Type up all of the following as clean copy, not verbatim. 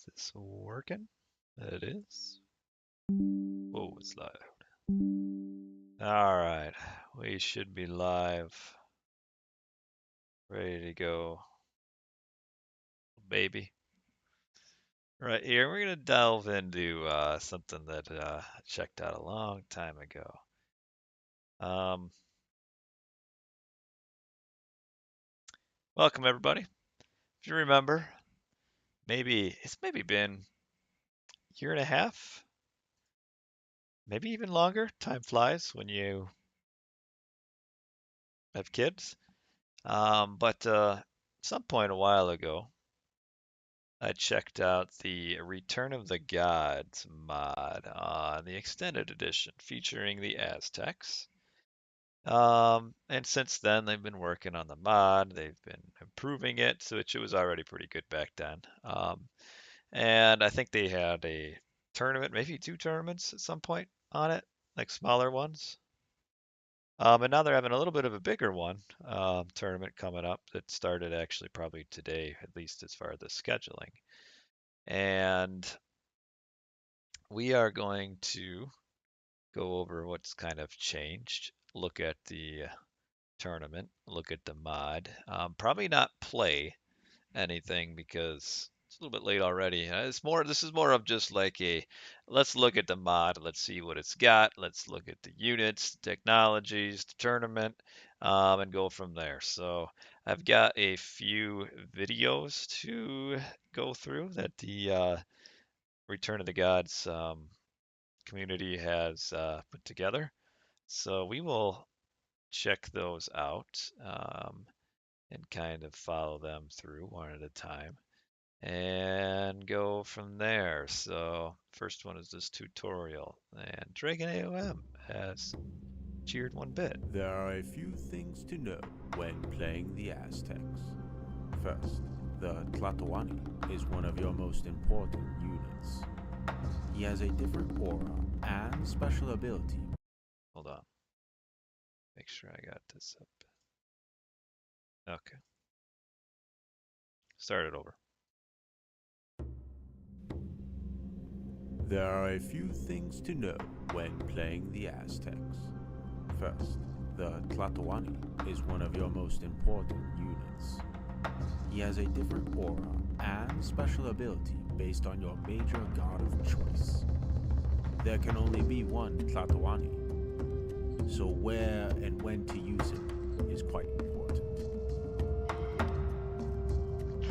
Is this working? It is. Whoa, it's live. All right, we should be live, ready to go, baby. Right here, we're gonna delve into something that I checked out a long time ago. Um, Welcome everybody. If you remember, maybe it's been a year and a half, maybe even longer. Time flies when you have kids. But some point a while ago, I checked out the Return of the Gods mod on the extended edition featuring the Aztecs. And since then, they've been working on the mod. They've been improving it, so which it was already pretty good back then. And I think they had a tournament, maybe two tournaments at some point on it, like smaller ones. And now they're having a little bit of a bigger one tournament coming up that started actually probably today, at least as far as the scheduling. And we are going to go over what's kind of changed, look at the tournament, look at the mod. Probably not play anything because it's a little bit late already. It's more. This is more of just like a let's look at the mod, let's see what it's got, let's look at the units, technologies, the tournament, and go from there. So I've got a few videos to go through that the Return of the Gods community has put together. So we will check those out and kind of follow them through one at a time and go from there. So first one is this tutorial, and Dragon AOM has cheered one bit. There are a few things to know when playing the Aztecs. First, the Tlatoani is one of your most important units. He has a different aura and special ability. Hold on. Make sure I got this up. Okay. Start it over. There are a few things to know when playing the Aztecs. First, the Tlatoani is one of your most important units. He has a different aura and special ability based on your major god of choice. There can only be one Tlatoani, so where and when to use him is quite important.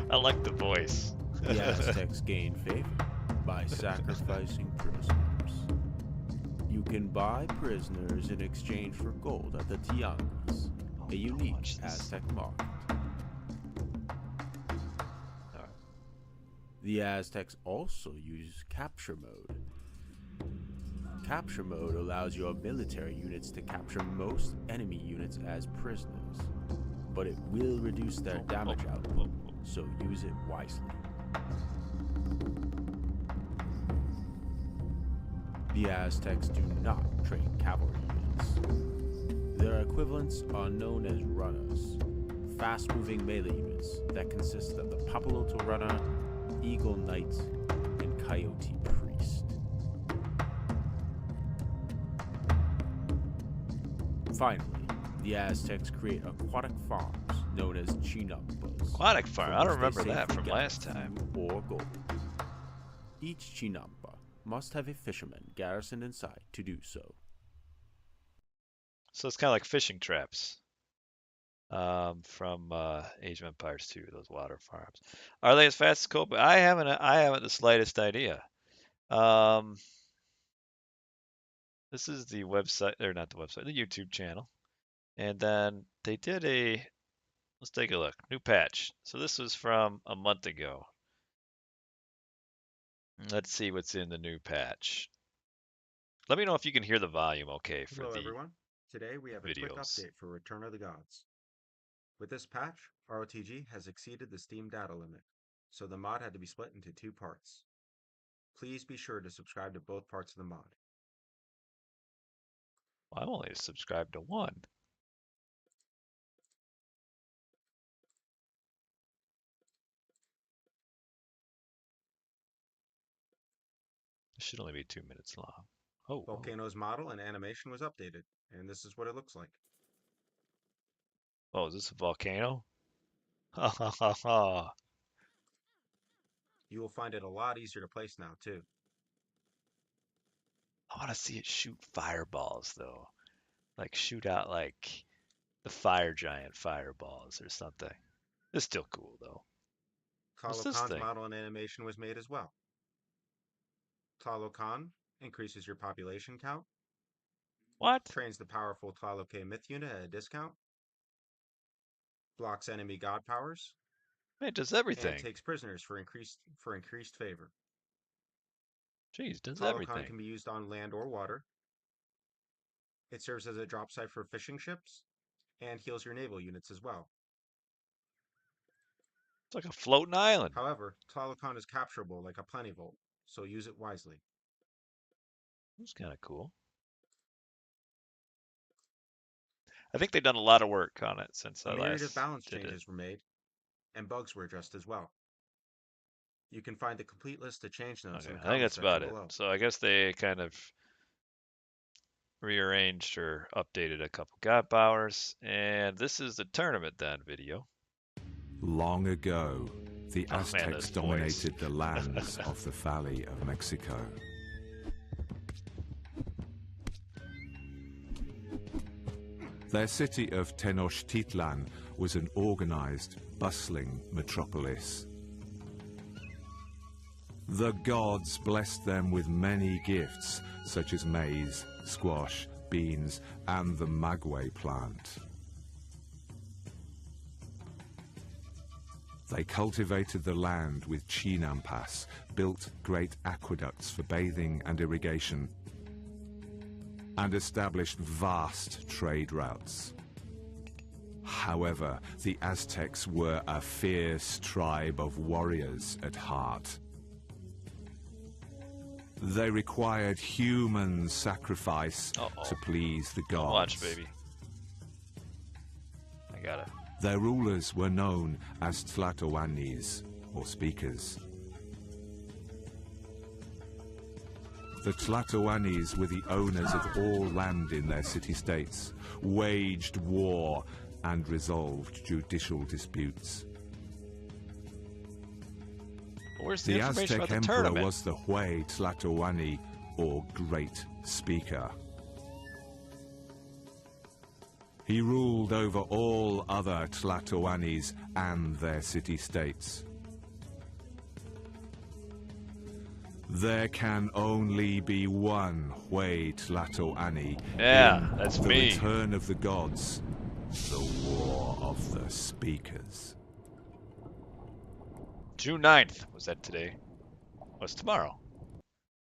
I like the voice. The Aztecs gain favor by sacrificing prisoners. You can buy prisoners in exchange for gold at the Tianguis, a unique Aztec market. Alright. The Aztecs also use capture mode. Capture mode allows your military units to capture most enemy units as prisoners, but it will reduce their damage output, so use it wisely. The Aztecs do not train cavalry units. Their equivalents are known as runners, fast-moving melee units that consist of the Papaloto Runner, Eagle Knight, and Coyote Priest. Finally, the Aztecs create aquatic farms known as chinampas. Aquatic farm. I don't remember that from last time. Or gold. Each chinampa must have a fisherman garrisoned inside to do so. So it's kind of like fishing traps from Age of Empires 2, those water farms. Are they as fast as Copa? I haven't the slightest idea. Um, this is the website, or not the website, the YouTube channel. And then they did let's take a look, new patch. So this was from a month ago. Let's see what's in the new patch. Let me know if you can hear the volume okay for Hello the everyone. Today we have a quick videos. update for Return of the Gods. With this patch, ROTG has exceeded the Steam data limit, so the mod had to be split into two parts. Please be sure to subscribe to both parts of the mod. Well, I'm only subscribed to one. It should only be 2 minutes long. Oh, oh. Volcano's model and animation was updated, and this is what it looks like. Oh, is this a volcano? Ha ha ha ha. You will find it a lot easier to place now, too. I want to see it shoot fireballs though. Like shoot out like the fire giant fireballs or something. It's still cool though. What's this Talokan's thing? model and animation was made as well. Talokan increases your population count, What? trains the powerful Tlaloc myth unit at a discount, blocks enemy god powers, Man, it does and everything. takes prisoners for increased favor. Jeez, does Talokan everything. can be used on land or water. It serves as a drop site for fishing ships and heals your naval units as well. It's like a floating island. However, Talokan is capturable like a plentyvolt, so use it wisely. It's kind of cool. I think they've done a lot of work on it since A I myriad of last balance did it. changes were made, and bugs were addressed as well. You can find the complete list of change notes Okay, in the I think comments that's section about it. below. So I guess they kind of rearranged or updated a couple god powers, and this is the tournament then video. Long ago, the Oh man, this Aztecs voice. dominated the lands of the Valley of Mexico. Their city of Tenochtitlan was an organized, bustling metropolis. The gods blessed them with many gifts, such as maize, squash, beans, and the maguey plant. They cultivated the land with chinampas, built great aqueducts for bathing and irrigation, and established vast trade routes. However, the Aztecs were a fierce tribe of warriors at heart. They required human sacrifice Uh-oh. to please the Don't watch, gods. baby. I got it. Their rulers were known as Tlatoanis, or speakers. The Tlatoanis were the owners of all land in their city-states, waged war, and resolved judicial disputes. Where's the The information Aztec about the emperor tournament? was the Hue Tlatoani, or Great Speaker. He ruled over all other Tlatoanis and their city-states. There can only be one Hue Tlatoani Yeah, in that's the me. Return of the Gods, the War of the Speakers. June 9th. Was that today? What's tomorrow?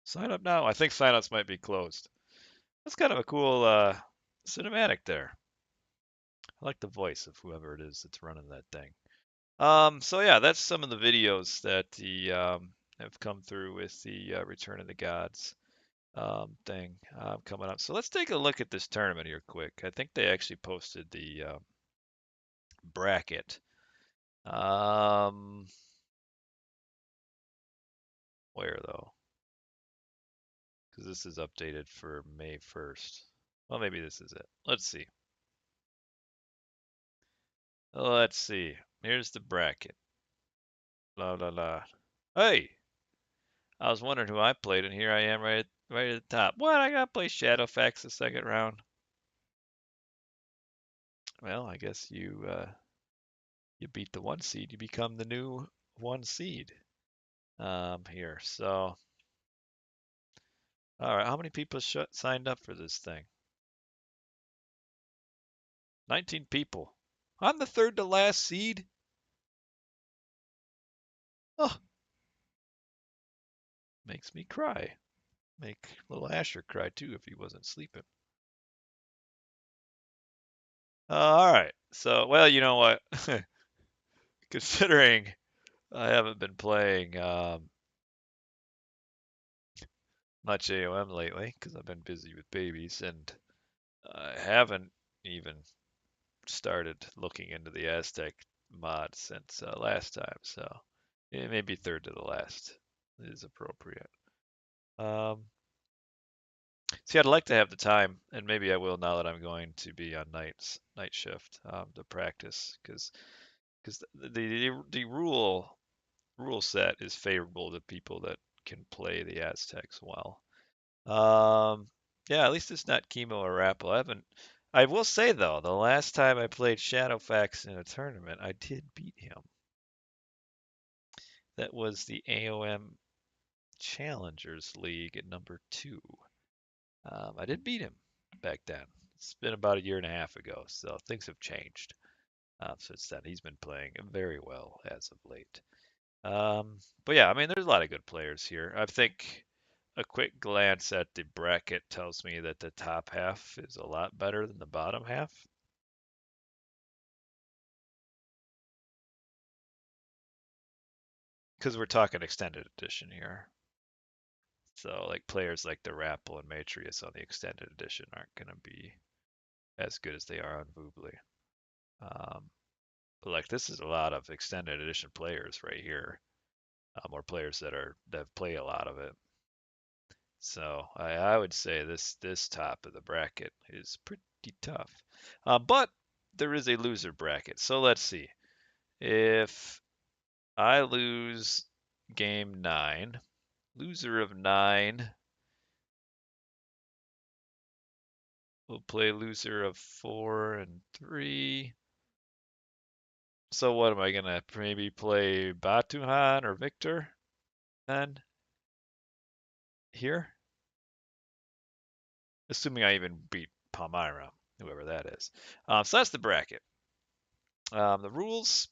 Sign up now. I think signups might be closed. That's kind of a cool cinematic there. I like the voice of whoever it is that's running that thing. So yeah, that's some of the videos that the have come through with the Return of the Gods thing coming up. So let's take a look at this tournament here quick. I think they actually posted the bracket. Um, where though? Because this is updated for May 1st. Well, maybe this is it. Let's see. Let's see. Here's the bracket. La la la. Hey, I was wondering who I played, and here I am right at the top. What? I gotta play Shadowfax the second round. Well, I guess you beat the 1 seed. You become the new 1 seed here. So, all right. How many people signed up for this thing? 19 people. I'm the third to last seed. Oh, makes me cry. Make little Asher cry too if he wasn't sleeping. All right. So, well, you know what? Considering I haven't been playing much AOM lately because I've been busy with babies, and I haven't even started looking into the Aztec mod since last time. So, maybe third to the last is appropriate. Um, See, I'd like to have the time, and maybe I will now that I'm going to be on night shift to practice, because the rule set is favorable to people that can play the Aztecs well. Um, yeah, at least it's not chemo or Rapple. I haven't. I will say though, the last time I played Shadowfax in a tournament, I did beat him. That was the AOM Challengers League at number two. I did beat him back then. It's been about a year and a half ago, so things have changed since then. He's been playing very well as of late. But yeah, I mean, there's a lot of good players here. I think a quick glance at the bracket tells me that the top half is a lot better than the bottom half. Because we're talking extended edition here. So, like, players like the Rapple and Matrius on the extended edition aren't going to be as good as they are on Voobly. Um, but, like, this is a lot of extended edition players right here, or players that play a lot of it. So I would say this top of the bracket is pretty tough. But there is a loser bracket. So let's see. If I lose game nine, loser of nine will play loser of four and three. So what am I gonna maybe play Batuhan or Victor then here? Assuming I even beat Palmyra, whoever that is. So that's the bracket. The rules.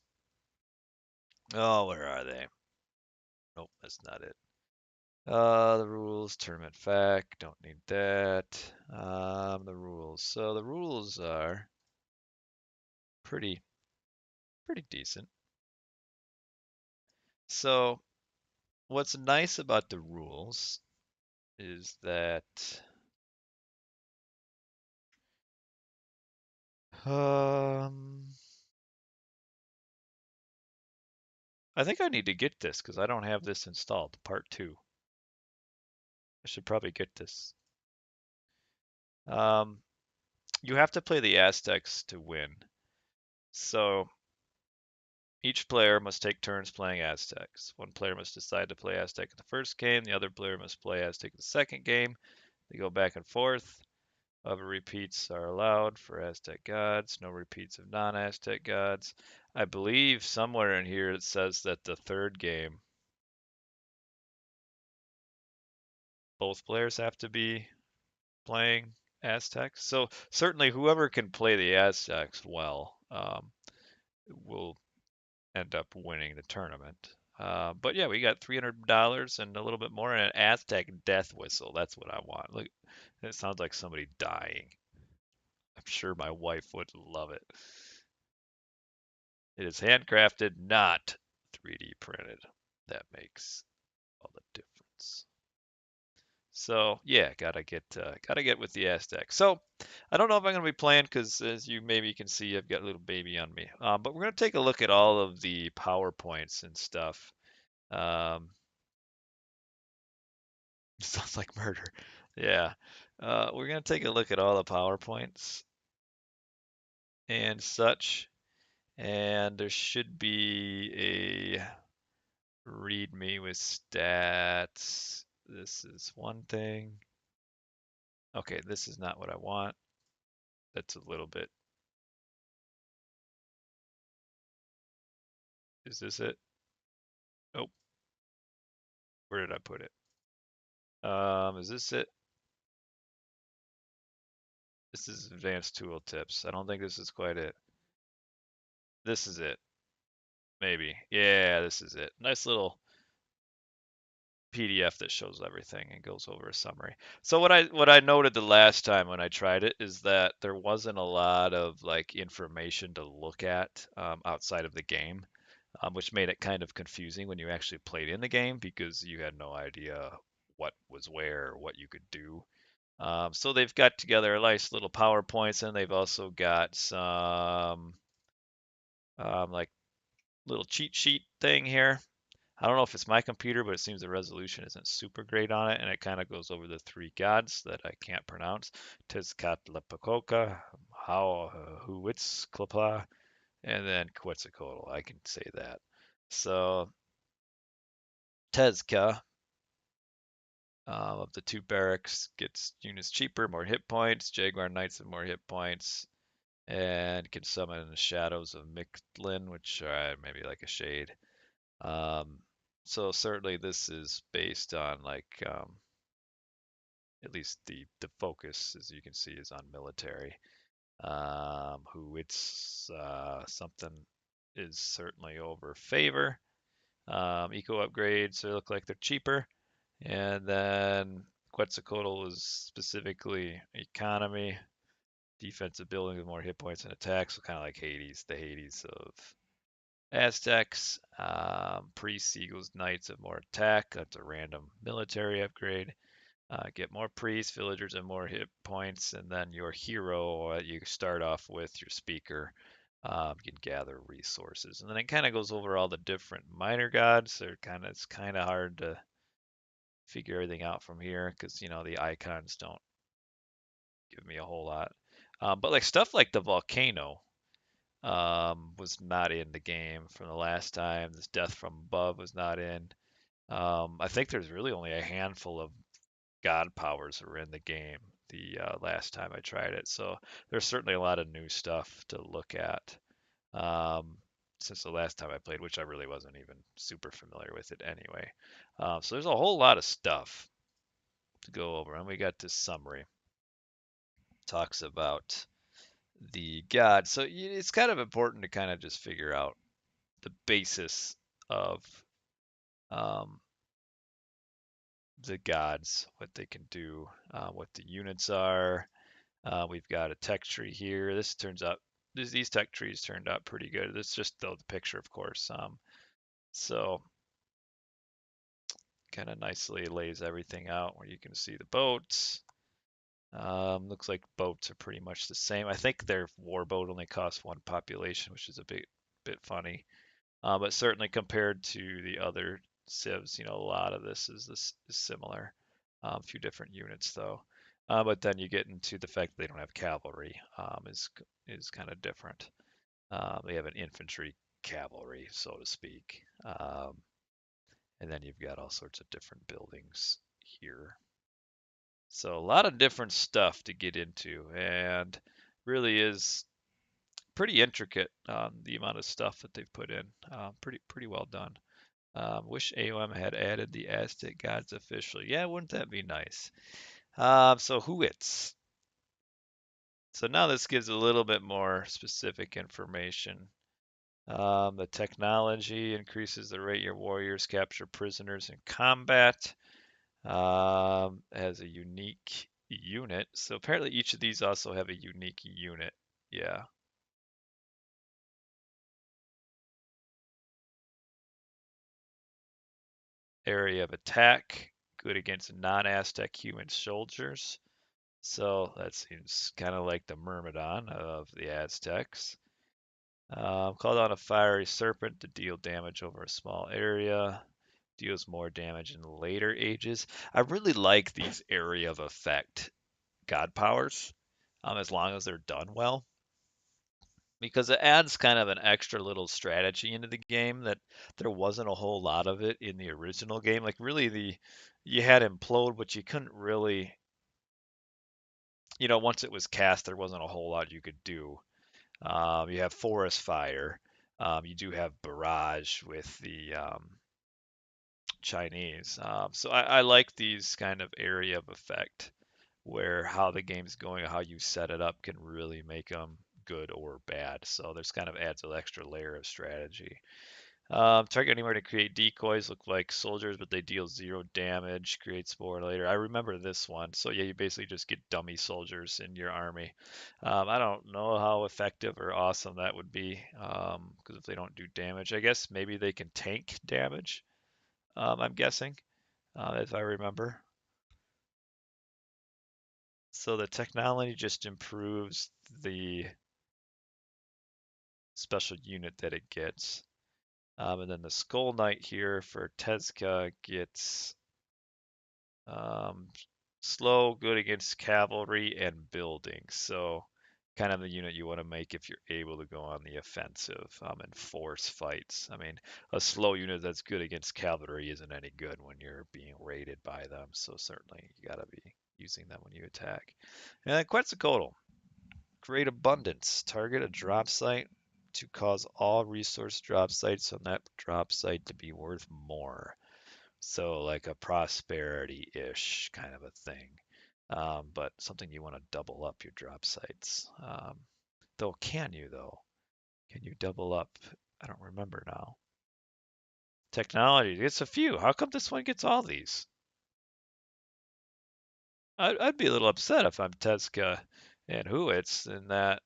Oh, where are they? Nope, that's not it. The rules, tournament fact, don't need that. The rules. So the rules are pretty pretty decent. So what's nice about the rules is that um I think I need to get this because I don't have this installed, part two. I should probably get this. Um, you have to play the Aztecs to win. So each player must take turns playing Aztecs. One player must decide to play Aztec in the first game, the other player must play Aztec in the second game. They go back and forth. Other repeats are allowed for Aztec gods, no repeats of non Aztec gods. I believe somewhere in here it says that the third game, both players have to be playing Aztecs. So certainly whoever can play the Aztecs well will end up winning the tournament. But yeah, we got $300 and a little bit more, and an Aztec death whistle. That's what I want. Look, it sounds like somebody dying. I'm sure my wife would love it. It is handcrafted, not 3D printed. That makes all the difference. So yeah, gotta get with the Aztec. So I don't know if I'm gonna be playing because as you maybe can see, I've got a little baby on me. But we're gonna take a look at all of the PowerPoints and stuff. Um, sounds like murder. Yeah. We're gonna take a look at all the PowerPoints and such, and there should be a README with stats. This is one thing. Okay, this is not what I want. That's a little bit. Is this it? Oh, where did I put it? Is this it? This is advanced tool tips. I don't think this is quite it. This is it. Maybe. Yeah, this is it. Nice little PDF that shows everything and goes over a summary. So what I noted the last time when I tried it is that there wasn't a lot of like information to look at outside of the game, which made it kind of confusing when you actually played in the game because you had no idea what was where, what you could do. So they've got together nice little PowerPoints, and they've also got some like little cheat sheet thing here. I don't know if it's my computer, but it seems the resolution isn't super great on it, and it kind of goes over the three gods that I can't pronounce: Tezcatlipoca, Huitzclapa, and then Quetzalcoatl. I can say that. So Tezca of the two barracks gets units cheaper, more hit points. Jaguar Knights have more hit points, and can summon the shadows of Mictlan, which are maybe like a shade. Um, so certainly this is based on like at least the focus, as you can see, is on military. Who it's something is certainly over favor. Eco upgrades, they look like they're cheaper. And then Quetzalcoatl is specifically economy, defensive building with more hit points and attacks, so kind of like Hades, the Hades of Aztecs. Priests, Eagles, Knights have more attack. That's a random military upgrade. Get more priests, villagers, and more hit points. And then your hero, you start off with your speaker. You can gather resources, and then it kind of goes over all the different minor gods. It's kind of hard to figure everything out from here because the icons don't give me a whole lot. But like stuff like the volcano was not in the game from the last time. This death from above was not in. I think there's really only a handful of god powers that were in the game the last time I tried it. So there's certainly a lot of new stuff to look at um, since the last time I played, which I really wasn't even super familiar with it anyway. So there's a whole lot of stuff to go over, and we got this summary talks about the gods. So it's kind of important to kind of just figure out the basis of um, the gods, what they can do, what the units are. We've got a tech tree here. This turns out these tech trees turned out pretty good. This just the picture, of course. So kind of nicely lays everything out where you can see the boats. Looks like boats are pretty much the same. I think their warboat only costs one population, which is a bit funny. But certainly compared to the other civs, a lot of this is similar. A few different units though. But then you get into the fact that they don't have cavalry is kind of different. They have an infantry cavalry, so to speak. And then you've got all sorts of different buildings here. So a lot of different stuff to get into, and really is pretty intricate the amount of stuff that they've put in. Pretty well done. Wish AOM had added the Aztec gods officially. Yeah, wouldn't that be nice? So Huits. So now this gives a little bit more specific information. The technology increases the rate your warriors capture prisoners in combat. Has a unique unit. So apparently each of these also have a unique unit. Yeah. Area of attack. Good against non-Aztec human soldiers. So that seems kind of like the Myrmidon of the Aztecs. Called on a fiery serpent to deal damage over a small area. Deals more damage in later ages. I really like these area of effect god powers, as long as they're done well, because it adds kind of an extra little strategy into the game that there wasn't a whole lot of it in the original game. Like really, you had implode, but you couldn't really, once it was cast, there wasn't a whole lot you could do. You have forest fire. You do have barrage with the Chinese. So I like these kind of area of effect where how the game's going, how you set it up can really make them good or bad. So there's kind of adds an extra layer of strategy. Target anywhere to create decoys look like soldiers, but they deal 0 damage. Creates more later. I remember this one. So yeah, you basically just get dummy soldiers in your army. I don't know how effective or awesome that would be, because if they don't do damage, I guess maybe they can tank damage. I'm guessing, if I remember. So the technology just improves the special unit that it gets. And then the Skull Knight here for Tezca gets um, slow, good against cavalry and buildings. So kind of the unit you want to make if you're able to go on the offensive and force fights. I mean, a slow unit that's good against cavalry isn't any good when you're being raided by them. So certainly you got to be using them when you attack. And then Quetzalcoatl, great abundance. Target a drop site to cause all resource drop sites on that drop site to be worth more. So like a prosperity-ish kind of a thing. But something you want to double up your drop sites. Though, can you though? Can you double up? I don't remember now. Technology gets a few. How come this one gets all these? I'd be a little upset if I'm Tezca and Huitz in that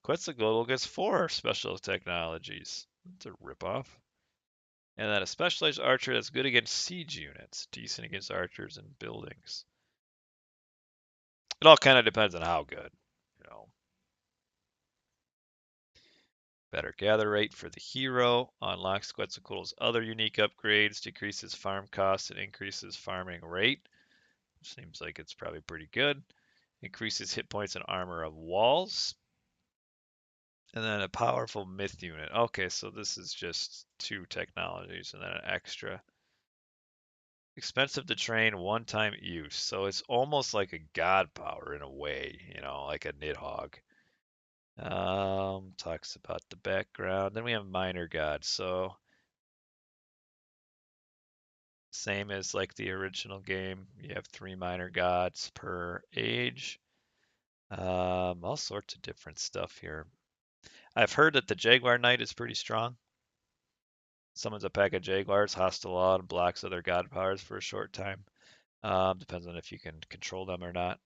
Quetzalcoatl gets 4 special technologies. It's a ripoff. And then a specialized archer that's good against siege units, decent against archers and buildings. It all kind of depends on how good, you know. Better gather rate for the hero, unlocks Quetzalcoatl's other unique upgrades, decreases farm costs and increases farming rate. Seems like it's probably pretty good. Increases hit points and armor of walls. And then a powerful myth unit. Okay, so this is just 2 technologies and then an extra. Expensive to train, one-time use. So it's almost like a god power in a way, like a Nidhogg. Talks about the background. Then we have minor gods. So same as like the original game. You have 3 minor gods per age. All sorts of different stuff here. I've heard that the Jaguar Knight is pretty strong. Summons a pack of Jaguars, hostile law, and blocks other god powers for a short time. Depends on if you can control them or not.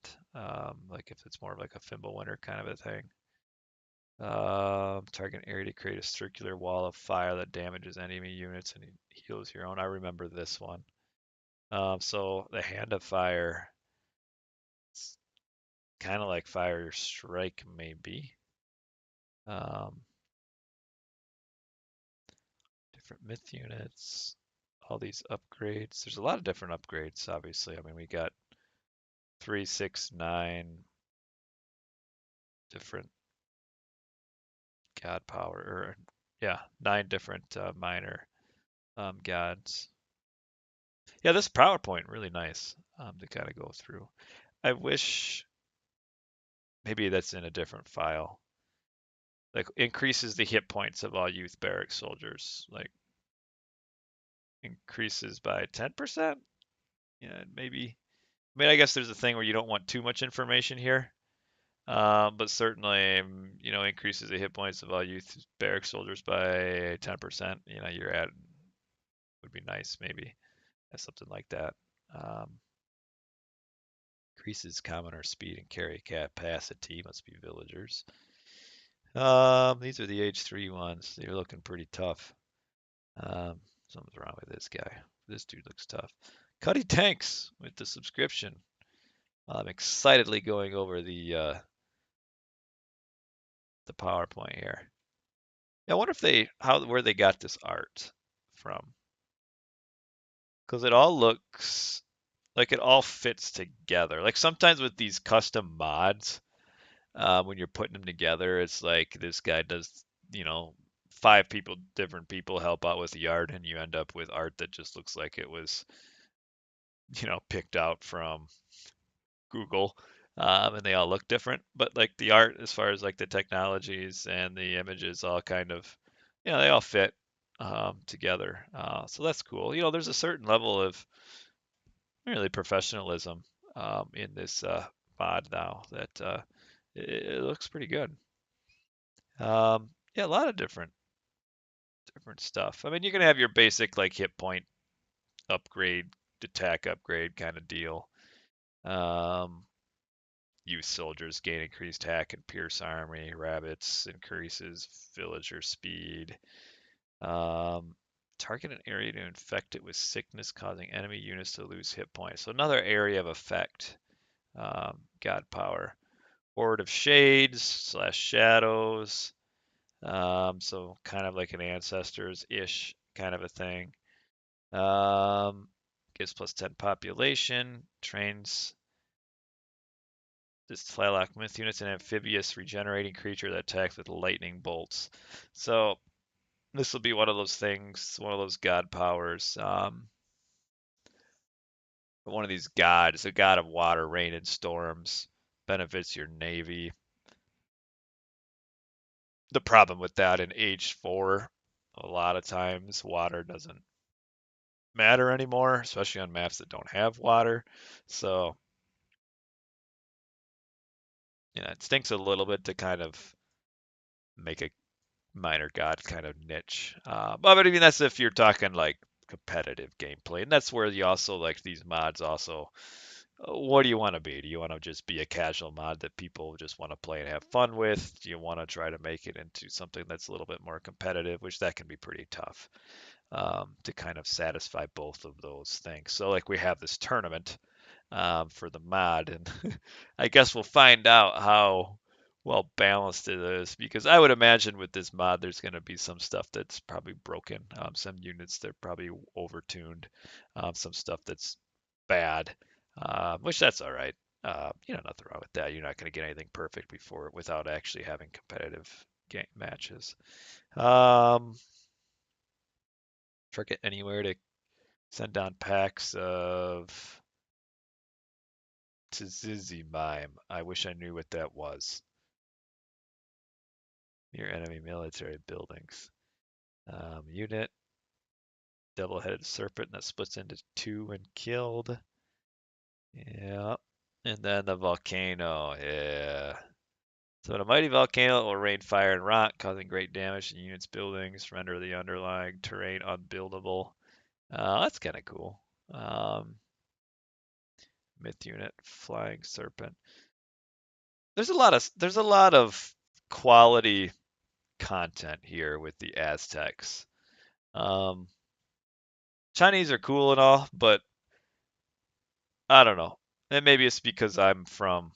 Like if it's more of like a Fimbulwinter kind of a thing. Target area to create a circular wall of fire that damages enemy units and heals your own. I remember this one. So the Hand of Fire, it's kind of like Fire Strike, maybe. Um, different myth units, all these upgrades. There's a lot of different upgrades, obviously. I mean, we got 3, 6, 9 different god power, or yeah, 9 different minor gods. Yeah, this PowerPoint really nice to kind of go through. I wish maybe that's in a different file. Like increases the hit points of all youth barrack soldiers. Like increases by 10%. Yeah, maybe. I mean, I guess there's a thing where you don't want too much information here. But certainly, increases the hit points of all youth barrack soldiers by 10%. You're at would be nice maybe. Something like that. Um, Increases commoner speed and carry capacity. Must be villagers. These are the age 3 ones. They're looking pretty tough. Something's wrong with this guy. This dude looks tough. Cuddy Tanks with the subscription. I'm excitedly going over the PowerPoint here. Yeah, I wonder if where they got this art from. Because it all looks like it all fits together. Like sometimes with these custom mods, when you're putting them together, it's like this guy does, 5 different people help out with the art, and you end up with art that just looks like it was, picked out from Google, and they all look different. But like the art, as far as like the technologies and the images, all kind of, they all fit together. So that's cool. There's a certain level of really professionalism in this mod now that it looks pretty good. Yeah, a lot of different stuff. I mean, you can have your basic like hit point upgrade, attack upgrade kind of deal. Um, Youth soldiers gain increased hack and pierce army. Rabbits increases villager speed. Um, Target an area to infect it with sickness, causing enemy units to lose hit points. So another area of effect. God power. Horde of Shades / Shadows. So kind of like an ancestors-ish kind of a thing. Um, Gives plus 10 population, trains this Tlaloc myth unit's an amphibious regenerating creature that attacks with lightning bolts. So this will be one of those things, one of those god powers. One of these gods, a god of water, rain, and storms, benefits your navy. The problem with that in Age 4, a lot of times water doesn't matter anymore, especially on maps that don't have water. So, it stinks a little bit to kind of make a minor god kind of niche. But I mean, that's if you're talking like competitive gameplay, and that's where you also like these mods also. What do you want to be? Do you want to just be a casual mod that people just want to play and have fun with? Do you want to try to make it into something that's a little bit more competitive, which that can be pretty tough to kind of satisfy both of those things. So like we have this tournament for the mod, and I guess we'll find out how well balanced it is because I would imagine with this mod there's going to be some stuff that's probably broken, some units that are probably overtuned, some stuff that's bad, which that's all right. Nothing wrong with that. You're not going to get anything perfect before without actually having competitive game matches. Um, Forget anywhere to send down packs of Mime. I wish I knew what that was. Near enemy military buildings. Unit, double-headed serpent that splits into two when killed. Yeah. And then the volcano. Yeah. So in a mighty volcano, it will rain fire and rock, causing great damage to units' buildings, render the underlying terrain unbuildable. That's kind of cool. Myth unit, flying serpent. There's a lot of quality content here with the Aztecs. Um, Chinese are cool and all, but I don't know. And maybe it's because I'm from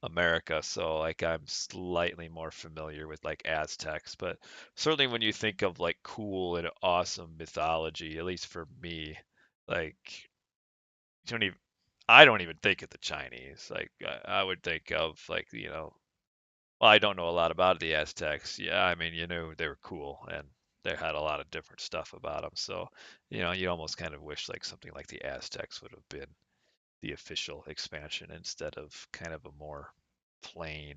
America, so like I'm slightly more familiar with like Aztecs, but certainly when you think of like cool and awesome mythology, at least for me, like you don't even I don't even think of the Chinese. Like I would think of like, well, I don't know a lot about the Aztecs. Yeah, I mean, they were cool and they had a lot of different stuff about them. So, you almost kind of wish like something like the Aztecs would have been the official expansion instead of kind of a more plain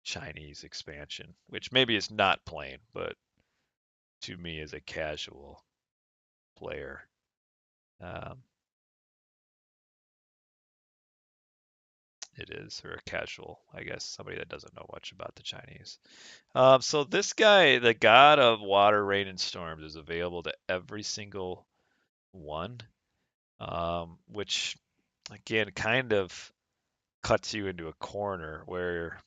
Chinese expansion, which maybe is not plain, but to me as a casual player, um, it is, or a casual, I guess, somebody that doesn't know much about the Chinese. So this guy, the god of water, rain, and storms, is available to every single one, which again kind of cuts you into a corner where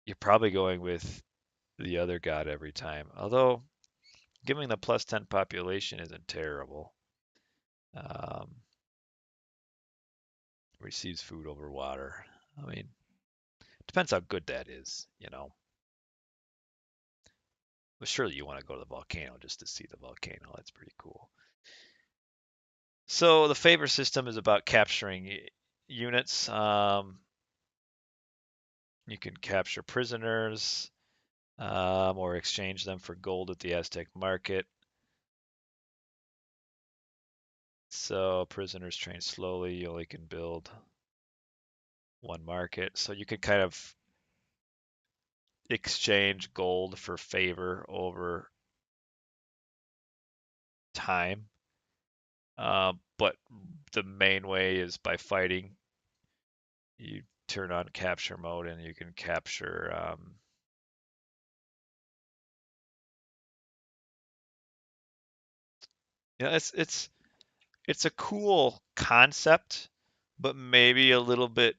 you're probably going with the other god every time. Although giving the plus 10 population isn't terrible. Um, Receives food over water. I mean, depends how good that is. But surely you want to go to the volcano just to see the volcano. That's pretty cool. So the favor system is about capturing units. You can capture prisoners or exchange them for gold at the Aztec market. So prisoners train slowly. You only can build one market. So you could kind of exchange gold for favor over time. But the main way is by fighting. You turn on capture mode and you can capture. It's a cool concept, but maybe a little bit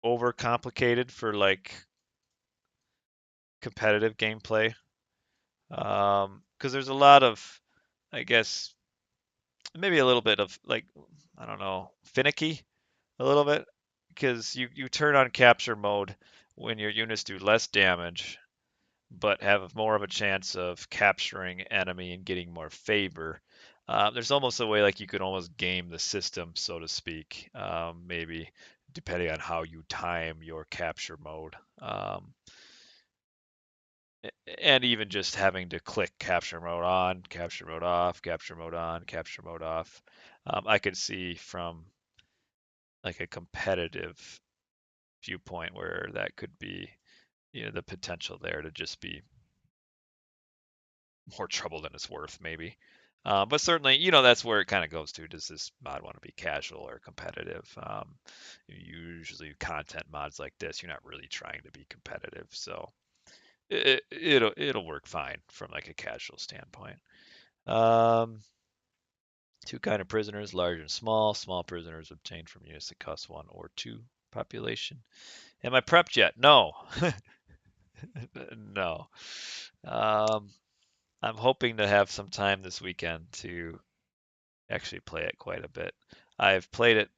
overcomplicated for like competitive gameplay. Because there's a lot of, I guess, maybe a little bit of like, I don't know, finicky a little bit because you turn on capture mode when your units do less damage but have more of a chance of capturing enemy and getting more favor. There's almost a way like you could almost game the system, so to speak, maybe depending on how you time your capture mode. And even just having to click capture mode on, capture mode off, capture mode on, capture mode off. I could see from like a competitive viewpoint where that could be, the potential there to just be more trouble than it's worth, maybe. But certainly, that's where it kind of goes to. Does this mod want to be casual or competitive? Usually, content mods like this, you're not really trying to be competitive, so it'll work fine from like a casual standpoint. Um, Two kind of prisoners, large and small. Small prisoners obtained from units that cost one or two population. Am I prepped yet? No, no. Um, I'm hoping to have some time this weekend to actually play it quite a bit. I've played it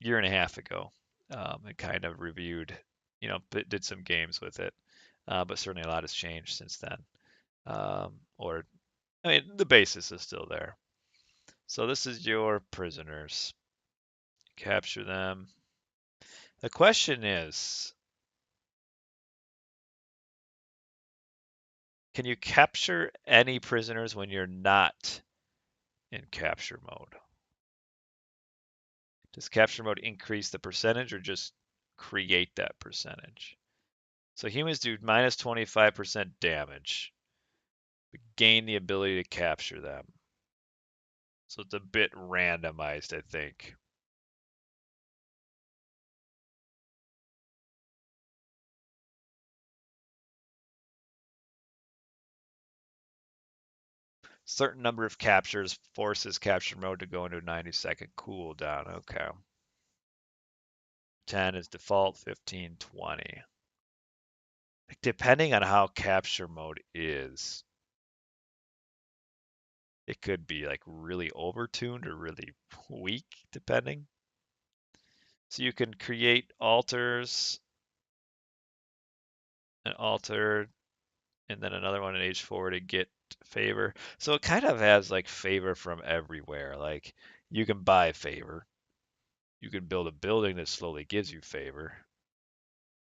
a year and a half ago, and kind of reviewed, did some games with it, but certainly a lot has changed since then. Or, I mean, the basis is still there. So this is your prisoners. Capture them. The question is, can you capture any prisoners when you're not in capture mode? Does capture mode increase the percentage or just create that percentage? So humans do minus 25% damage, but gain the ability to capture them. So it's a bit randomized, I think. Certain number of captures forces capture mode to go into a 90-second cooldown. Okay. 10 is default, 15, 20. Depending on how capture mode is, it could be like really overtuned or really weak, depending. So you can create altars, an altar, and then another one in H4 to get favor. So it kind of has like favor from everywhere. Like you can buy favor, you can build a building that slowly gives you favor,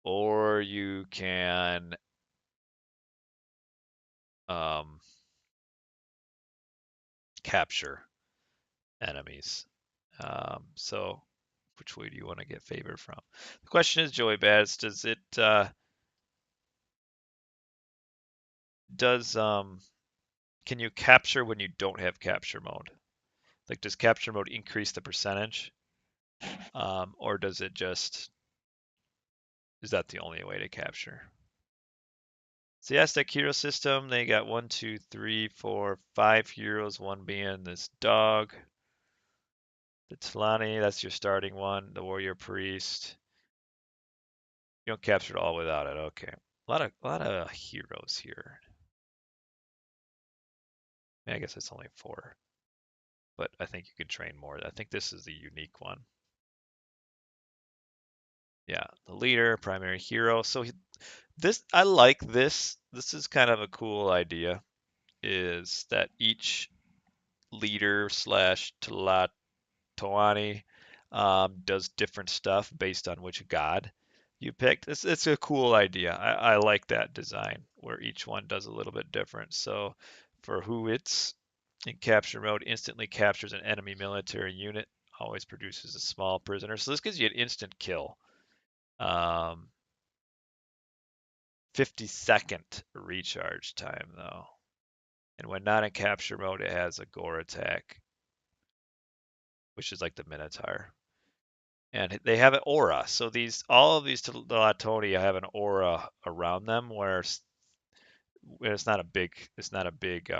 or you can um, capture enemies. So which way do you want to get favor from? The question is, Joey Baz, does can you capture when you don't have capture mode? Like, does capture mode increase the percentage, or does it just is that the only way to capture? It's the Aztec hero system. They got one, two, three, four, five heroes. One being this dog, the Talani. That's your starting one. The warrior priest. You don't capture it all without it. Okay. A lot of heroes here. I guess it's only four, but I think you can train more. I think this is the unique one. Yeah, the leader, primary hero. So this I like this. This is kind of a cool idea. Is that each leader slash Tlatoani does different stuff based on which god you picked. It's a cool idea. I like that design where each one does a little bit different. So for who it's in capture mode, instantly captures an enemy military unit, always produces a small prisoner. So this gives you an instant kill. Um, 50-second recharge time though. And when not in capture mode, it has a gore attack, which is like the Minotaur. And they have an aura. So all of these Telatonia have an aura around them where it's not a big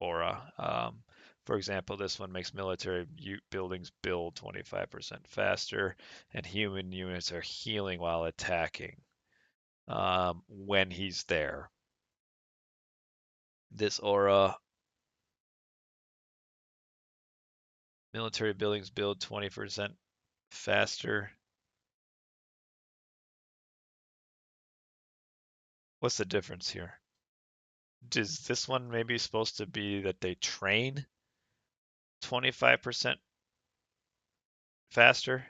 aura. For example, this one makes military buildings build 25% faster, and human units are healing while attacking when he's there. This aura, military buildings build 20% faster. What's the difference here? Is this one maybe supposed to be that they train 25% faster?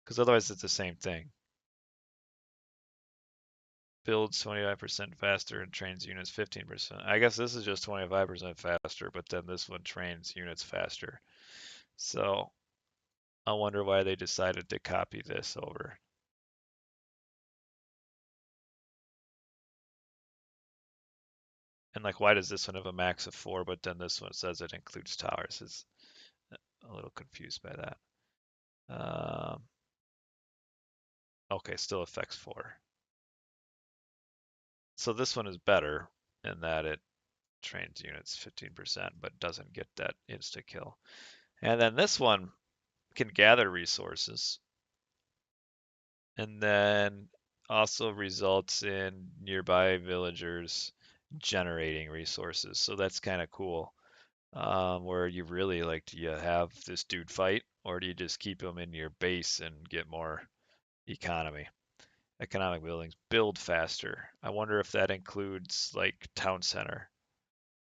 Because otherwise it's the same thing. Builds 25% faster and trains units 15%. I guess this is just 25% faster, but then this one trains units faster. So I wonder why they decided to copy this over. And like, why does this one have a max of 4, but then this one says it includes towers? Is a little confused by that. Okay, still affects 4. So this one is better in that it trains units 15%, but doesn't get that insta kill. And then this one can gather resources and then also results in nearby villagers generating resources. So that's kind of cool. Where you really like, do you have this dude fight, or do you just keep him in your base and get more economy? Economic buildings build faster. I wonder if that includes like town center.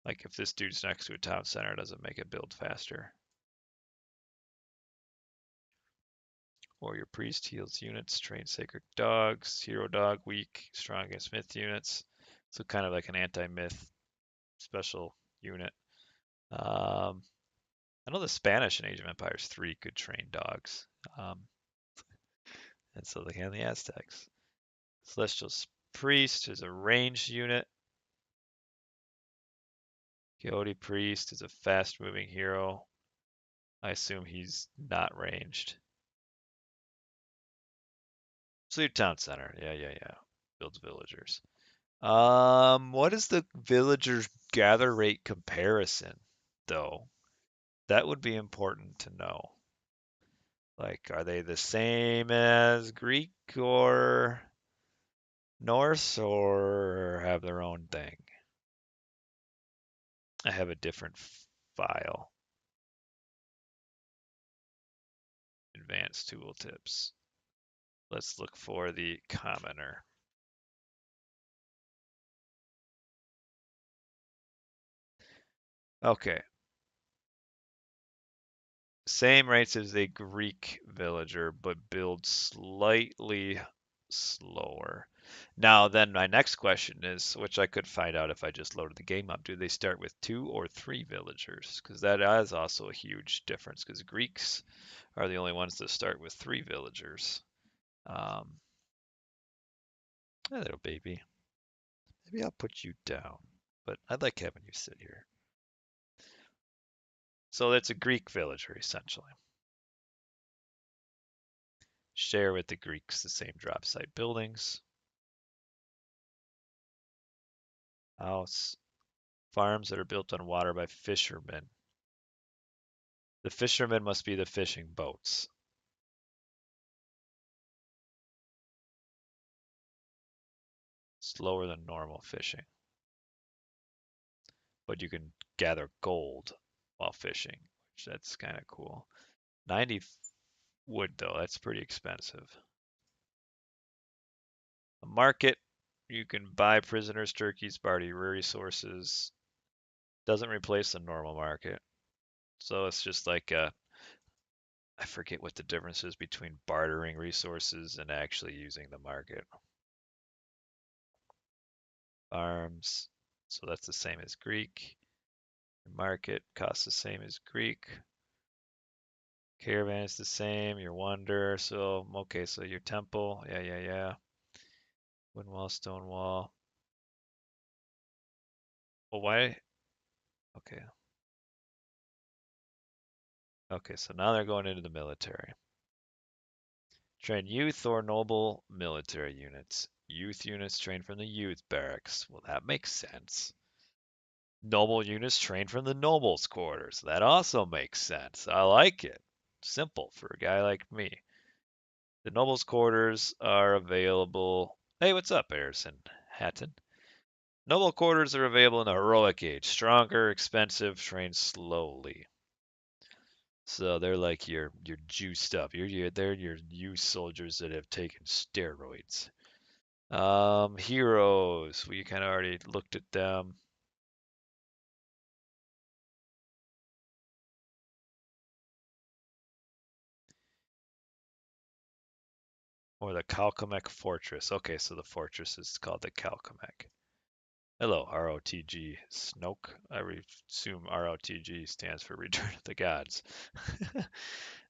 Like if this dude's next to a town center, does it make it build faster? Warrior priest heals units, train sacred dogs, hero dog weak, strong against myth units. So kind of like an anti-myth special unit. Um, I know the Spanish in Age of Empires 3 could train dogs. Um, and so they can the Aztecs. Celestial Priest is a ranged unit. Coyote Priest is a fast moving hero. I assume he's not ranged. So your town center. Yeah. Builds villagers. What is the villagers gather rate comparison, though? That would be important to know. Like, are they the same as Greek or Norse, or have their own thing? I have a different file. Advanced tooltips. Let's look for the commoner. Okay, same rates as a Greek villager, but build slightly slower. Now, then my next question is, which I could find out if I just loaded the game up, do they start with 2 or 3 villagers? Because that is also a huge difference, because Greeks are the only ones that start with 3 villagers. Hey, little baby. Maybe I'll put you down, but I'd like having you sit here. So that's a Greek villager, essentially. Share with the Greeks the same drop site buildings. House. Farms that are built on water by fishermen. The fishermen must be the fishing boats. Slower than normal fishing. But you can gather gold while fishing, which that's kind of cool. 90 wood though, that's pretty expensive. A market, you can buy prisoners, turkeys, barley, resources. Doesn't replace the normal market. So it's just like I forget what the difference is between bartering resources and actually using the market. Farms, so that's the same as Greek. Market costs the same as Greek. Caravan is the same. Your wonder. So okay, so your temple. Yeah. Wooden wall, stone wall. Well, why? Okay. Okay, so now they're going into the military. Train youth or noble military units. Youth units train from the youth barracks. Well, that makes sense. Noble units train from the nobles' quarters. That also makes sense. I like it. Simple for a guy like me. The nobles' quarters are available. Hey, what's up, Harrison Hatton? Noble quarters are available in the heroic age. Stronger, expensive, train slowly. So they're like your juiced up. They're your youth soldiers that have taken steroids. Heroes. We kind of already looked at them. Or the Calcamek Fortress. Okay, so the fortress is called the Calcamek. Hello, ROTG. Snoke. I assume ROTG stands for Return of the Gods.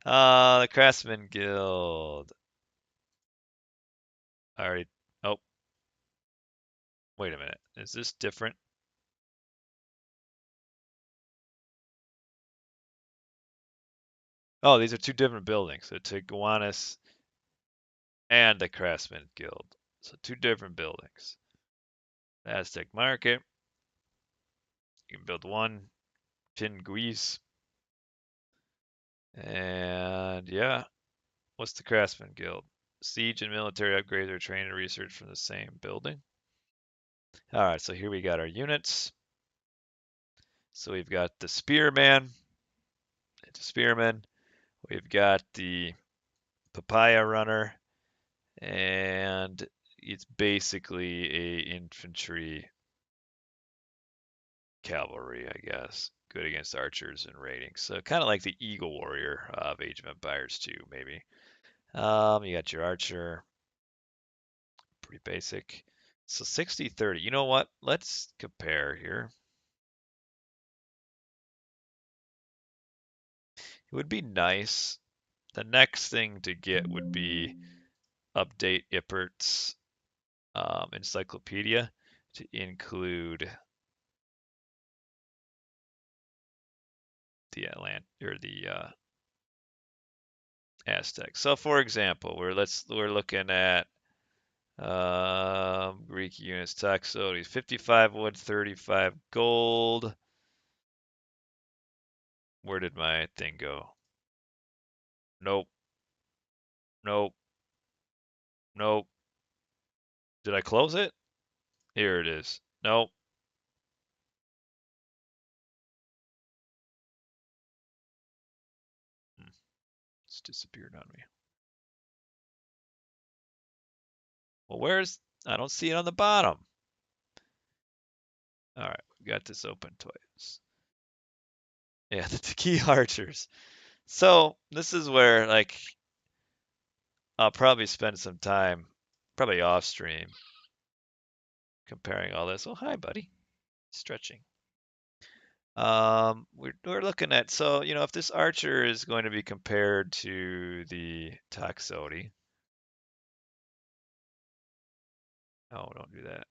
The Craftsman Guild. I already. Oh, wait a minute. Is this different? Oh, these are two different buildings. So Tiguanis and the Craftsman Guild. So two different buildings. Aztec Market. You can build one. Pinguis. And yeah, what's the Craftsman Guild? Siege and military upgrades are trained and research from the same building. All right, so here we got our units. So we've got the Spearman. It's a Spearman. We've got the Papaya Runner, and it's basically a infantry cavalry, I guess. Good against archers and ratings. So kind of like the Eagle Warrior of Age of Empires 2, maybe. You got your archer, pretty basic. So 60-30. You know what? Let's compare here. It would be nice. The next thing to get would be update Ippert's encyclopedia to include the Aztecs. So, for example, we're looking at Greek units, taxotes, 55 wood, 35 gold. Where did my thing go? Nope, nope, nope. Did I close it? Here it is. Nope. It's disappeared on me. Well, I don't see it on the bottom. All right, we got this open twice. Yeah, the key archers. So this is where like I'll probably spend some time, probably off stream, comparing all this. Oh, hi, buddy. Stretching. We're looking at, so if this archer is going to be compared to the Taxodi. Oh, don't do that.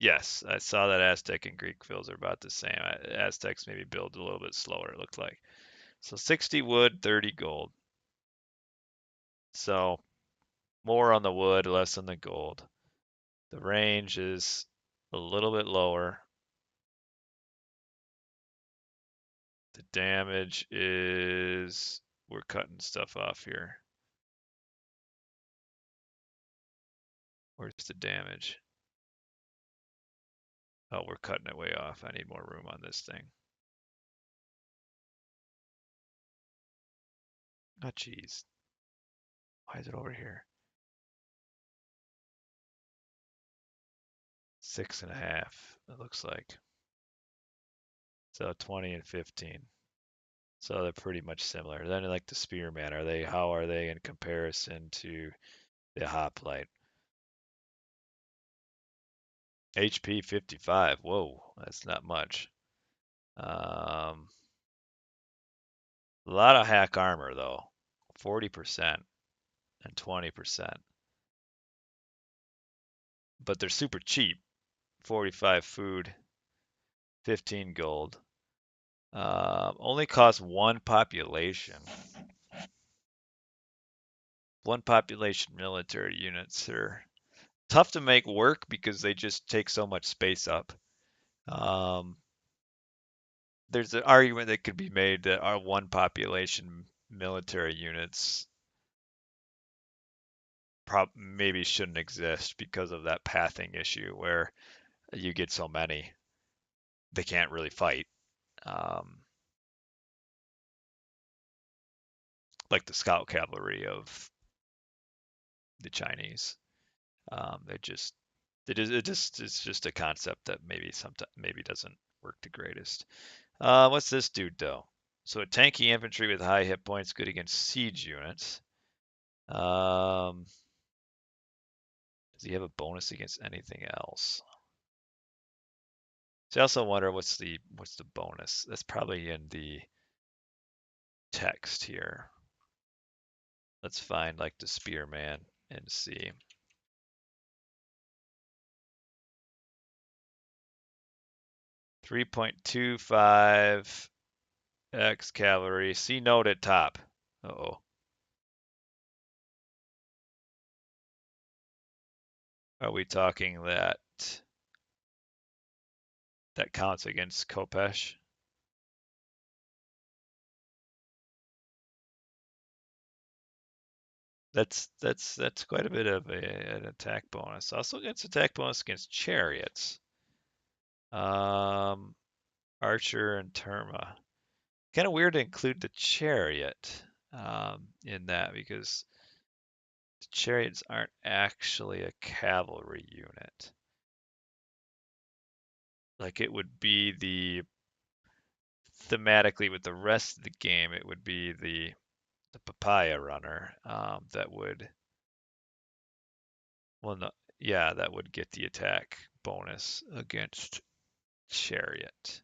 Yes, I saw that Aztec and Greek fills are about the same. Aztecs maybe build a little bit slower, it looked like. So 60 wood, 30 gold. So more on the wood, less on the gold. The range is a little bit lower. The damage is, we're cutting stuff off here. Where's the damage? Oh, we're cutting it way off. I need more room on this thing. Oh, geez. Why is it over here? 6.5, it looks like. So 20 and 15. So they're pretty much similar. Then like the Spearman, how are they in comparison to the Hoplite? HP 55. Whoa, that's not much. A lot of hack armor though. 40% and 20%. But they're super cheap. 45 food, 15 gold. Only cost one population. One population military units are tough to make work because they just take so much space up. Um, there's an argument that could be made that our one population military units maybe shouldn't exist because of that pathing issue where you get so many, they can't really fight. Um, like the scout cavalry of the Chinese. It just it's just a concept that maybe sometimes maybe doesn't work the greatest. What's this dude though? So a tanky infantry with high hit points, good against siege units. Um, does he have a bonus against anything else? So I also wonder what's the bonus? That's probably in the text here. Let's find like the spearman and see. 3.25 X cavalry. See note at top. Uh-oh. Are we talking that counts against Kopesh? That's quite a bit of an attack bonus. Also gets attack bonus against chariots. Um, Archer and Terma. Kind of weird to include the chariot in that because the chariots aren't actually a cavalry unit. Like it would be thematically with the rest of the game, it would be the papaya runner that would well no, yeah, that would get the attack bonus against chariot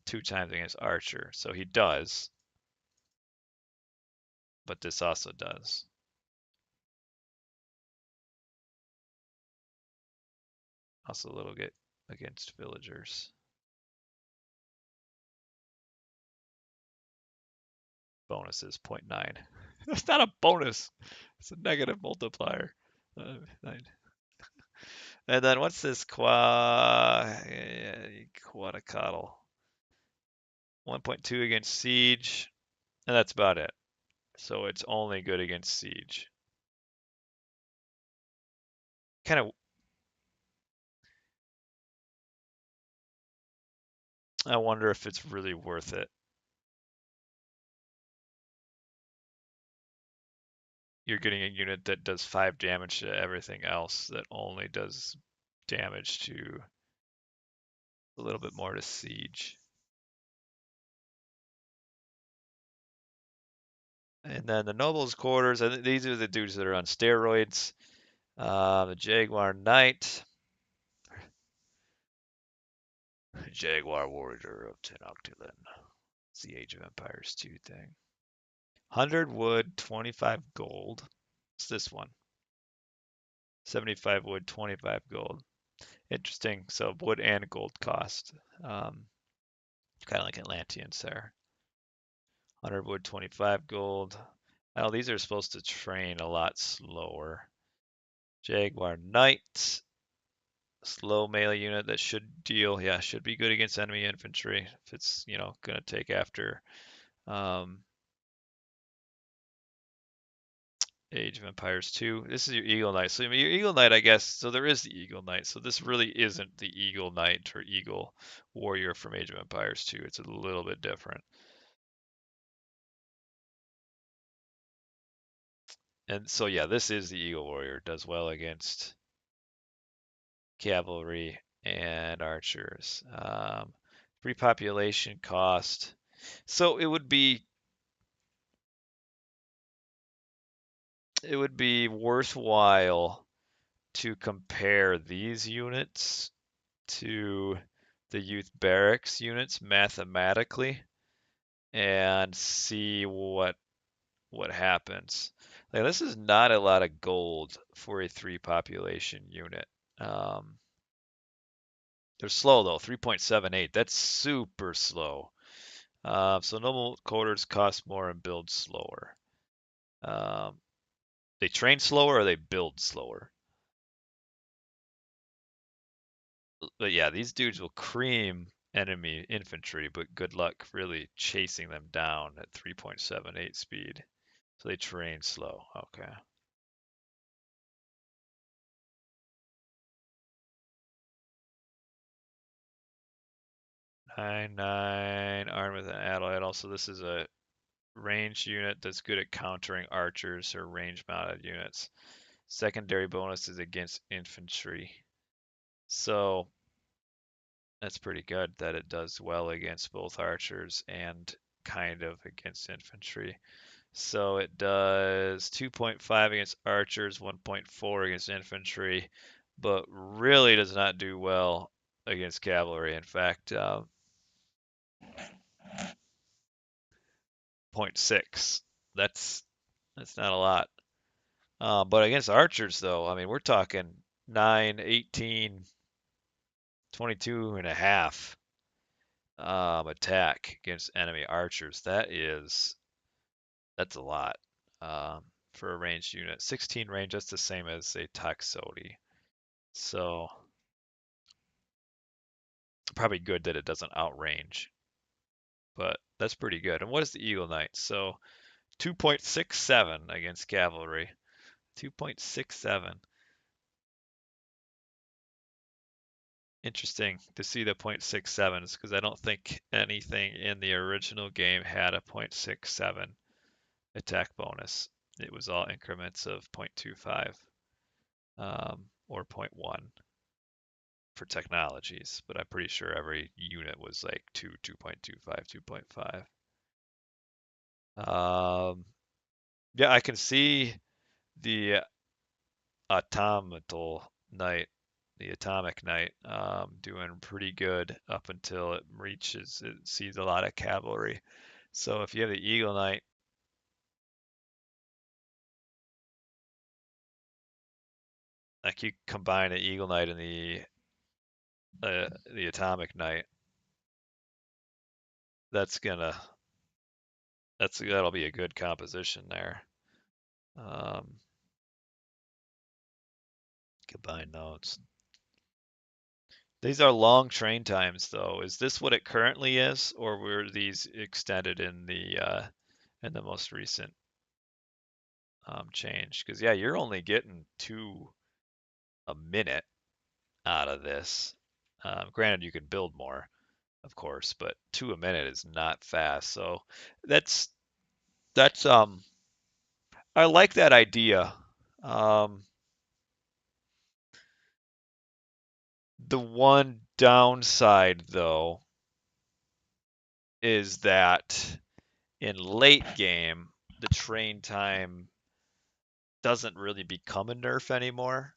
2 times against archer. So he does, but this also does. Also a little bit against villagers. Bonus is zero point 0.9. That's not a bonus. It's a negative multiplier. Nine. And then what's this quadrilateral? 1.2 against siege, and that's about it. So it's only good against siege. Kind of, I wonder if it's really worth it. You're getting a unit that does 5 damage to everything else that only does damage to a little bit more to siege. And then the nobles' quarters, I think these are the dudes that are on steroids. The Jaguar Knight, Jaguar Warrior of Tenochtitlan. It's the Age of Empires 2 thing. 100 wood, 25 gold. What's this one? 75 wood, 25 gold. Interesting. So wood and gold cost. Kind of like Atlanteans there. 100 wood, 25 gold. Oh, these are supposed to train a lot slower. Jaguar Knight. Slow melee unit that should deal, yeah, should be good against enemy infantry if it's, going to take after um, Age of Empires 2. This is your Eagle Knight. So your Eagle Knight, I guess, so there is the Eagle Knight. So this really isn't the Eagle Knight or Eagle Warrior from Age of Empires 2. It's a little bit different. And so yeah, this is the Eagle Warrior. Does well against cavalry and archers. Free population cost. So it would be worthwhile to compare these units to the youth barracks units mathematically and see what happens. Like this is not a lot of gold for a 3 population unit. Um, they're slow though, 3.78. That's super slow. So noble quarters cost more and build slower. Um, they train slower or they build slower. But yeah, these dudes will cream enemy infantry, but good luck really chasing them down at 3.78 speed. So they train slow. Okay. 9/9 armed with an alloy. Also, this is a ranged unit that's good at countering archers or range mounted units. Secondary bonuses against infantry. So that's pretty good that it does well against both archers and kind of against infantry. So it does 2.5 against archers, 1.4 against infantry, but really does not do well against cavalry. In fact, 0.6. That's not a lot. But against archers, though, I mean, we're talking 9, 18, 22 and a half attack against enemy archers. That's a lot for a ranged unit. 16 range, that's the same as a Toxote. So probably good that it doesn't outrange, but that's pretty good. And what is the Eagle Knight? So 2.67 against cavalry. 2.67. Interesting to see the 0.67s because I don't think anything in the original game had a 0.67 attack bonus. It was all increments of 0.25 or zero point 0.1 for technologies, but I'm pretty sure every unit was like 2.25, 2.5. Yeah, I can see the automatal knight, the atomic knight, doing pretty good up until it sees a lot of cavalry. So if you have the eagle knight, like you combine the eagle knight and the atomic knight, that's gonna that'll be a good composition there. Um, Combine those. These are long train times, though. Is this what it currently is, or were these extended in the most recent change? Because yeah, you're only getting 2 a minute out of this. Granted, you can build more, of course, but 2 a minute is not fast. So that's that's I like that idea. Um, the one downside, though, is that in late game, the train time doesn't really become a nerf anymore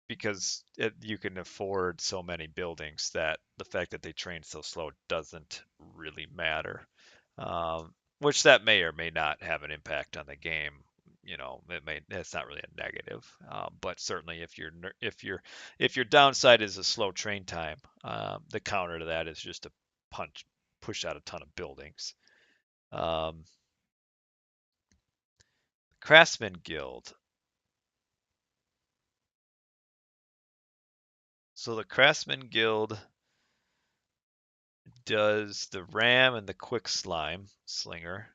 because you can afford so many buildings that the fact that they train so slow doesn't really matter. Which that may or may not have an impact on the game. It's not really a negative, but certainly if your downside is a slow train time, the counter to that is just to push out a ton of buildings. Um, Craftsman Guild. So the Craftsman Guild does the ram and the quick slime slinger.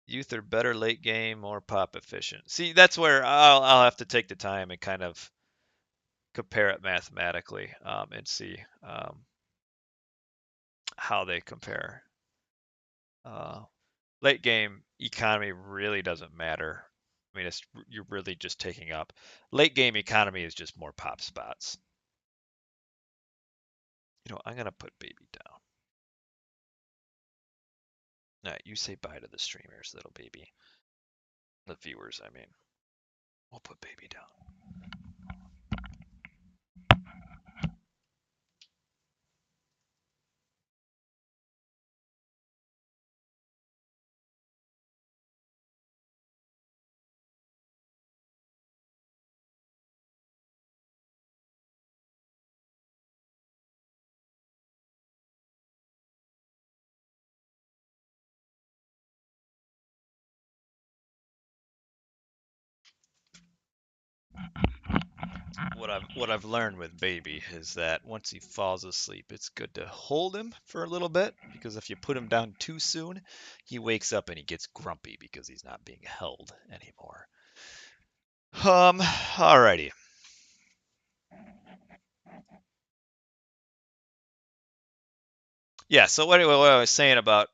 Youth are better late game or pop efficient. See, that's where I'll have to take the time and kind of compare it mathematically and see how they compare. Uh, Late game economy really doesn't matter. I mean, you're really just taking up. Late game economy is just more pop spots. I'm gonna put baby down. All right, you say bye to the streamers, little baby. The viewers, I mean. We'll put baby down. What I've learned with baby is that once he falls asleep, it's good to hold him for a little bit because if you put him down too soon, he wakes up and he gets grumpy because he's not being held anymore. Alrighty. Yeah, so what I was saying about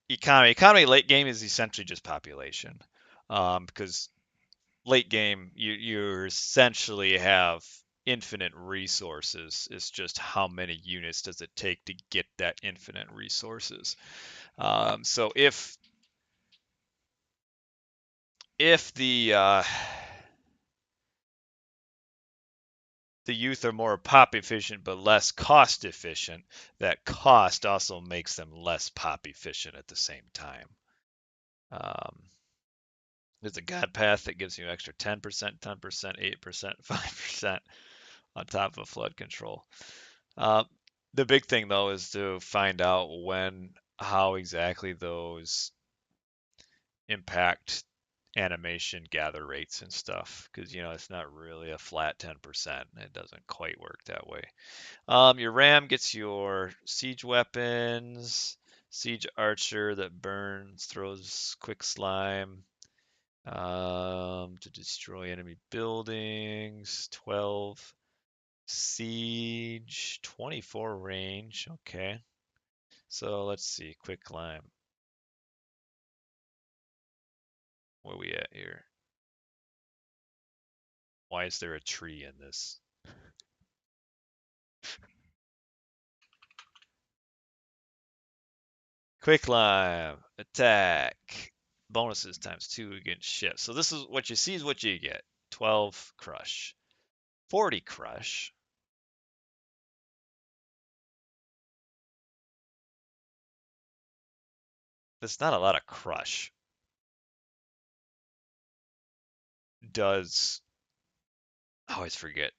economy late game is essentially just population, because late game you essentially have infinite resources. It's just how many units does it take to get that infinite resources. So if the youth are more pop efficient but less cost efficient, that cost also makes them less pop efficient at the same time. Um, there's a God path that gives you an extra 10%, 10%, 8%, 5% on top of flood control. Uh, the big thing though is to find out how exactly those impact animation gather rates and stuff, because it's not really a flat 10%. It doesn't quite work that way. Your ram gets your siege weapons, siege archer that burns, throws quick slime, to destroy enemy buildings, 12 siege, 24 range. Okay, so let's see, quick climb. Where we at here? Why is there a tree in this? Quick climb, attack, bonuses times 2 against ships. So this is what you see is what you get. 12 crush, 40 crush. That's not a lot of crush. Does I always forget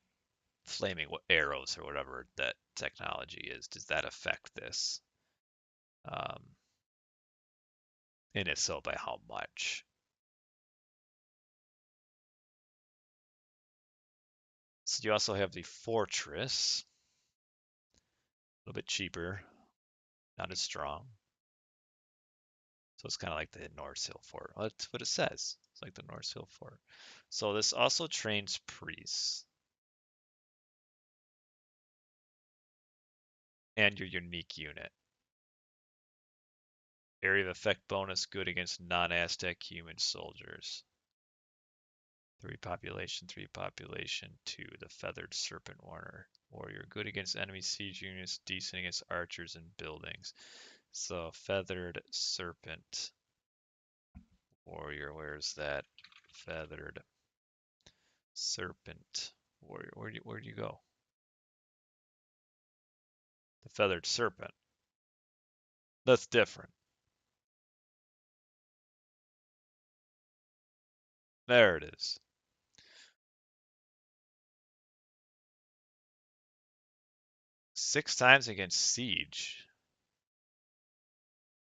flaming arrows or whatever that technology is. Does that affect this? Um, and if so, by how much? So you also have the fortress, a little bit cheaper, not as strong. So it's kind of like the North Hill Fort. Well, that's what it says. It's like the North Hill Fort. So this also trains priests and your unique unit. Area of effect bonus good against non-Aztec human soldiers. 3 population, 2. The Feathered Serpent Warrior. Good against enemy siege units, decent against archers and buildings. So Feathered Serpent Warrior, where's that? Feathered Serpent Warrior. Where'd you go? The Feathered Serpent. That's different. There it is. 6 times against siege.